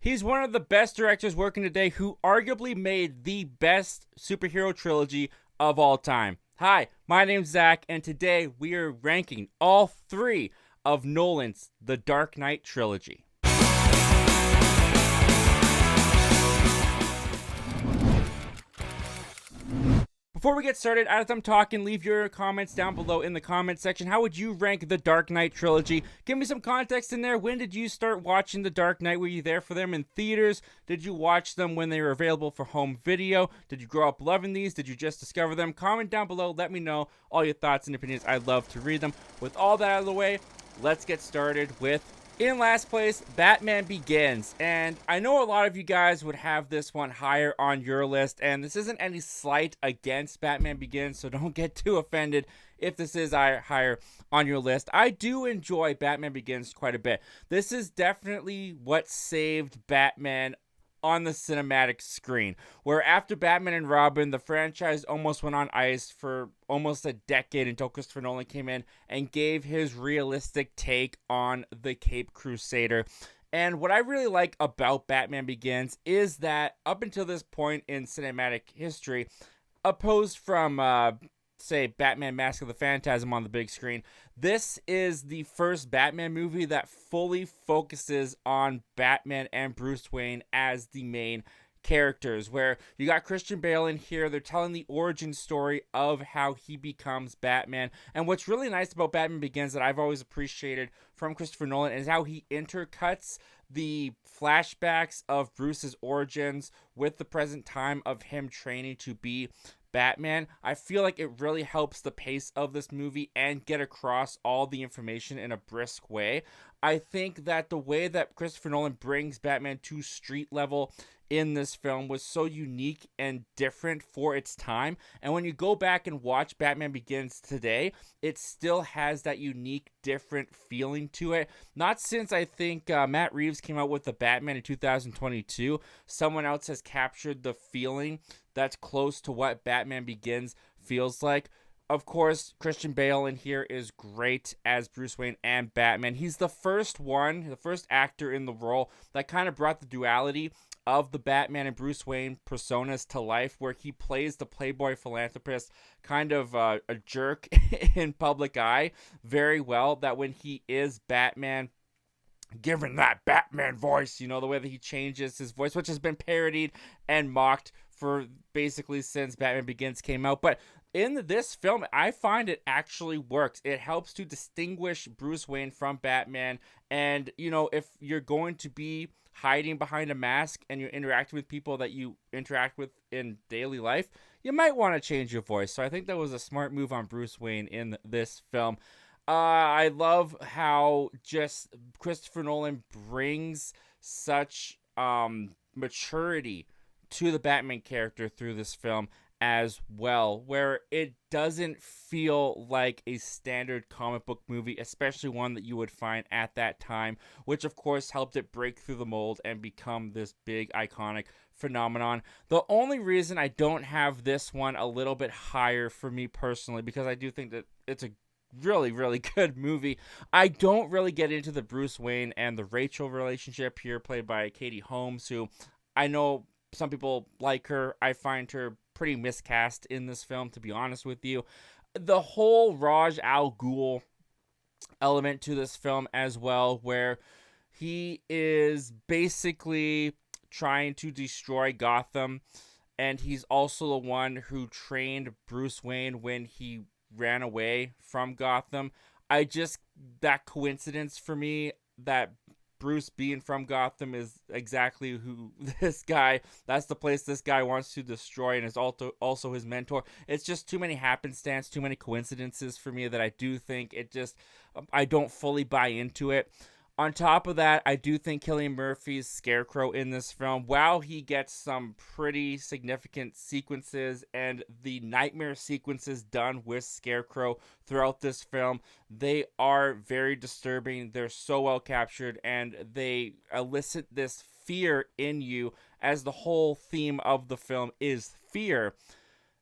He's one of the best directors working today who arguably made the best superhero trilogy of all time. Hi, my name's Zach, and today we are ranking all three of Nolan's The Dark Knight trilogy. Before we get started, as I'm talking, leave your comments down below in the comment section. How would you rank the Dark Knight trilogy? Give me some context in there. When did you start watching the Dark Knight? Were you there for them in theaters? Did you watch them when they were available for home video? Did you grow up loving these? Did you just discover them? Comment down below. Let me know all your thoughts and opinions. I'd love to read them. With all that out of the way, let's get started with in last place, Batman Begins. And I know a lot of you guys would have this one higher on your list, and this isn't any slight against Batman Begins, so don't get too offended if this is higher on your list. I do enjoy Batman Begins quite a bit. This is definitely what saved Batman on the cinematic screen, where after Batman and Robin, the franchise almost went on ice for almost a decade until Christopher Nolan came in and gave his realistic take on the Caped Crusader. And what I really like about Batman Begins is that up until this point in cinematic history, opposed from say Batman Mask of the Phantasm on the big screen, this is the first Batman movie that fully focuses on Batman and Bruce Wayne as the main characters, where you got Christian Bale in here. They're telling the origin story of how he becomes Batman. And what's really nice about Batman Begins that I've always appreciated from Christopher Nolan is how he intercuts the flashbacks of Bruce's origins with the present time of him training to be Batman. I feel like it really helps the pace of this movie and get across all the information in a brisk way. I think that the way that Christopher Nolan brings Batman to street level in this film was so unique and different for its time. And when you go back and watch Batman Begins today, it still has that unique, different feeling to it. Not since I think Matt Reeves came out with the Batman in 2022, someone else has captured the feeling that's close to what Batman Begins feels like. Of course, Christian Bale in here is great as Bruce Wayne and Batman. He's the first actor in the role that kind of brought the duality of the Batman and Bruce Wayne personas to life, where he plays the playboy philanthropist, kind of a jerk in public eye very well, that when he is Batman, given that Batman voice, you know, the way that he changes his voice, which has been parodied and mocked for basically since Batman Begins came out. But in this film, I find it actually works. It helps to distinguish Bruce Wayne from Batman. And, you know, if you're going to be hiding behind a mask and you're interacting with people that you interact with in daily life, you might want to change your voice. So I think that was a smart move on Bruce Wayne in this film. I love how just Christopher Nolan brings such maturity to the Batman character through this film as well, where it doesn't feel like a standard comic book movie, especially one that you would find at that time, which of course helped it break through the mold and become this big iconic phenomenon. The only reason I don't have this one a little bit higher for me personally, because I do think that it's a really, really good movie, I don't really get into the Bruce Wayne and the Rachel relationship here, played by Katie Holmes, who I know some people like her. I find her pretty miscast in this film, to be honest with you. The whole Raj Al Ghul element to this film as well, where he is basically trying to destroy Gotham, and he's also the one who trained Bruce Wayne when he ran away from Gotham. That coincidence for me, that Bruce being from Gotham is exactly who that's the place this guy wants to destroy, and is also his mentor. It's just too many happenstance, too many coincidences for me that I do think I don't fully buy into it. On top of that, I do think Cillian Murphy's Scarecrow in this film, while he gets some pretty significant sequences, and the nightmare sequences done with Scarecrow throughout this film, they are very disturbing. They're so well captured, and they elicit this fear in you, as the whole theme of the film is fear.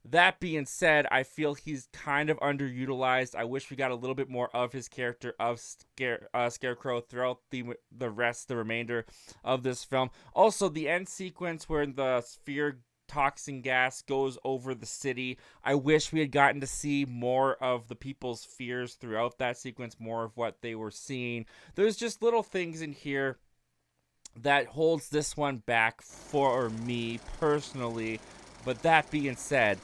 That being said, I feel he's kind of underutilized. I wish we got a little bit more of his character of Scarecrow throughout the remainder of this film. Also, the end sequence where the sphere toxin gas goes over the city. I wish we had gotten to see more of the people's fears throughout that sequence, more of what they were seeing. There's just little things in here that holds this one back for me personally. But that being said,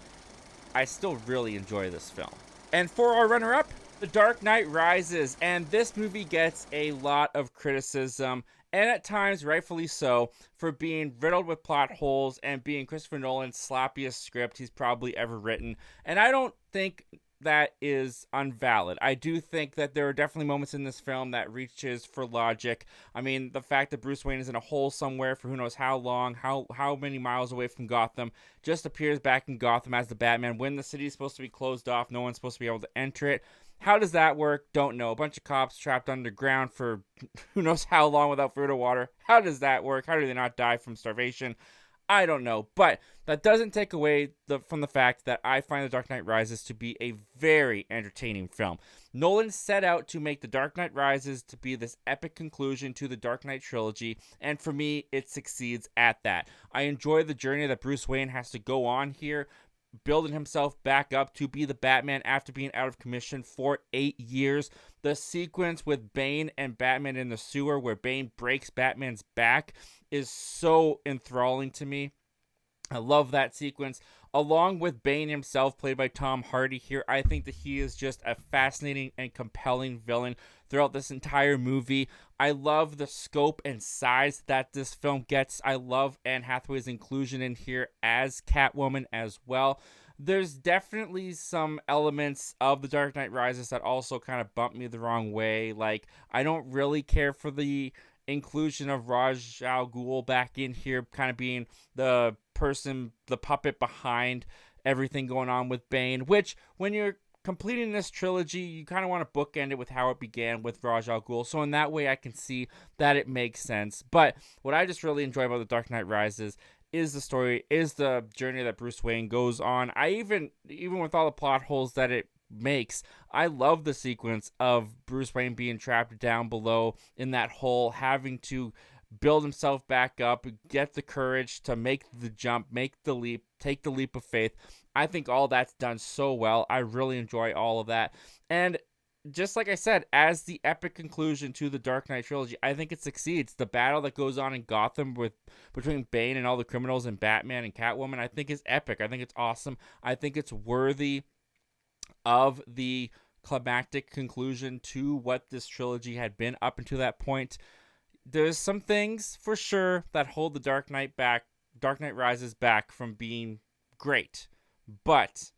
I still really enjoy this film. And for our runner-up, The Dark Knight Rises. And this movie gets a lot of criticism, and at times rightfully so, for being riddled with plot holes and being Christopher Nolan's sloppiest script he's probably ever written. And I don't think that is unvalid. I do think that there are definitely moments in this film that reaches for logic. I mean, the fact that Bruce Wayne is in a hole somewhere for who knows how long, how many miles away from Gotham, just appears back in Gotham as the Batman when the city is supposed to be closed off, no one's supposed to be able to enter it. How does that work? Don't know. A bunch of cops trapped underground for who knows how long without food or water. How does that work? How do they not die from starvation? I don't know, but that doesn't take away from the fact that I find The Dark Knight Rises to be a very entertaining film. Nolan set out to make The Dark Knight Rises to be this epic conclusion to the Dark Knight trilogy, and for me, it succeeds at that. I enjoy the journey that Bruce Wayne has to go on here, building himself back up to be the Batman after being out of commission for 8 years. The sequence with Bane and Batman in the sewer where Bane breaks Batman's back is so enthralling to me. I love that sequence. Along with Bane himself, played by Tom Hardy here, I think that he is just a fascinating and compelling villain throughout this entire movie. I love the scope and size that this film gets. I love Anne Hathaway's inclusion in here as Catwoman as well. There's definitely some elements of The Dark Knight Rises that also kind of bump me the wrong way. Like, I don't really care for the inclusion of Ra's al Ghul back in here, kind of being the puppet behind everything going on with Bane, which when you're completing this trilogy, you kind of want to bookend it with how it began with Ra's al Ghul. So in that way, I can see that it makes sense. But what I just really enjoy about The Dark Knight Rises is the story, is the journey that Bruce Wayne goes on. I even with all the plot holes that it makes, I love the sequence of Bruce Wayne being trapped down below in that hole, having to build himself back up, get the courage to make the jump, make the leap, take the leap of faith. I think all that's done so well. I really enjoy all of that. And just like I said, as the epic conclusion to the Dark Knight trilogy, I think it succeeds. The battle that goes on in Gotham between Bane and all the criminals and Batman and Catwoman, I think is epic. I think it's awesome. I think it's worthy of the climactic conclusion to what this trilogy had been up until that point. There's some things for sure that hold the Dark Knight Rises back from being great, but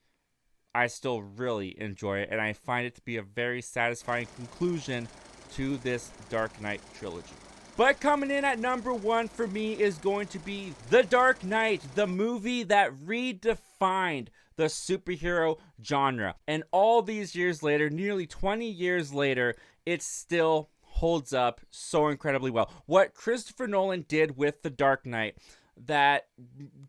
I still really enjoy it, and I find it to be a very satisfying conclusion to this Dark Knight trilogy. But coming in at number 1 for me is going to be The Dark Knight, the movie that redefined the superhero genre. And all these years later, nearly 20 years later, it still holds up so incredibly well. What Christopher Nolan did with The Dark Knight that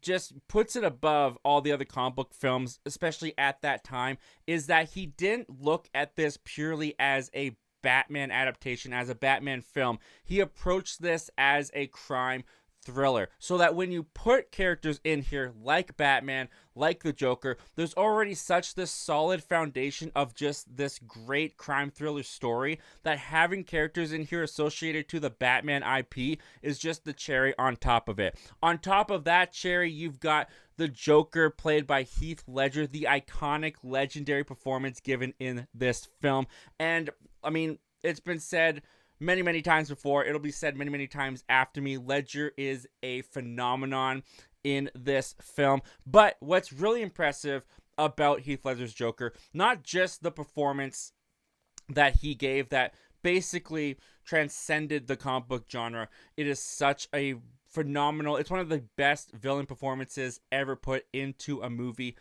just puts it above all the other comic book films, especially at that time, is that he didn't look at this purely as a Batman adaptation, as a Batman film. He approached this as a crime thriller, so that when you put characters in here like Batman, like the Joker, there's already such this solid foundation of just this great crime thriller story that having characters in here associated to the Batman IP is just the cherry on top of it. On top of that cherry, you've got the Joker played by Heath Ledger, the iconic legendary performance given in this film. And I mean, it's been said many, many times before. It'll be said many, many times after me. Ledger is a phenomenon in this film. But what's really impressive about Heath Ledger's Joker, not just the performance that he gave that basically transcended the comic book genre. It is such a phenomenal, it's one of the best villain performances ever put into a movie.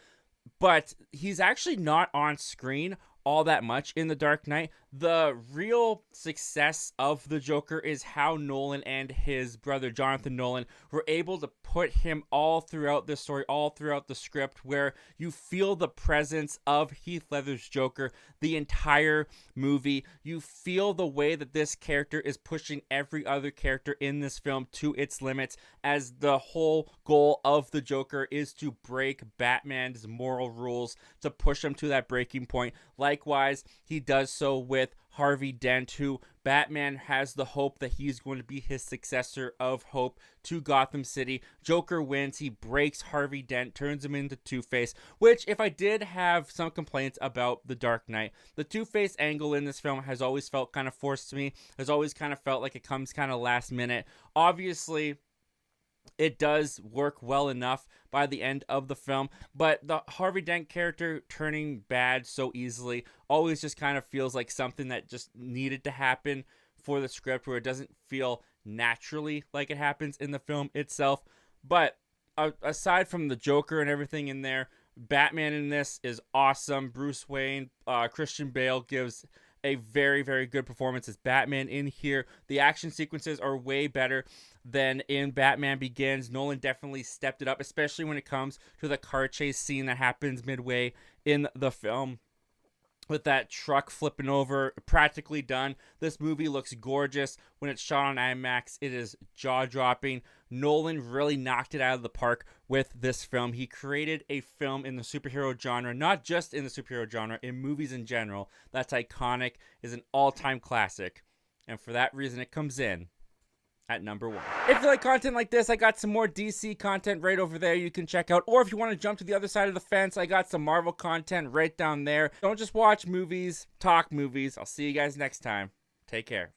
But he's actually not on screen all that much in The Dark Knight. The real success of the Joker is how Nolan and his brother Jonathan Nolan were able to put him all throughout the story, all throughout the script, where you feel the presence of Heath Ledger's Joker the entire movie. You feel the way that this character is pushing every other character in this film to its limits, as the whole goal of the Joker is to break Batman's moral rules, to push him to that breaking point. Likewise, he does so with Harvey Dent, who Batman has the hope that he's going to be his successor of Hope to Gotham City. Joker wins. He breaks Harvey Dent, turns him into Two-Face, which, if I did have some complaints about The Dark Knight, the Two-Face angle in this film has always felt kind of forced to me, has always kind of felt like it comes kind of last minute. Obviously, it does work well enough by the end of the film, but the Harvey Dent character turning bad so easily always just kind of feels like something that just needed to happen for the script, where it doesn't feel naturally like it happens in the film itself. But aside from the Joker and everything in there, Batman in this is awesome. Bruce Wayne, Christian Bale gives a very, very good performance as Batman in here. The action sequences are way better than in Batman Begins. Nolan definitely stepped it up, especially when it comes to the car chase scene that happens midway in the film, with that truck flipping over, practically done. This movie looks gorgeous. When it's shot on IMAX, it is jaw-dropping. Nolan really knocked it out of the park with this film. He created a film in the superhero genre, not just in the superhero genre, in movies in general, that's iconic, is an all-time classic. And for that reason, it comes in at number 1. If you like content like this, I got some more DC content right over there you can check out. Or if you want to jump to the other side of the fence, I got some Marvel content right down there. Don't just watch movies, talk movies. I'll see you guys next time. Take care.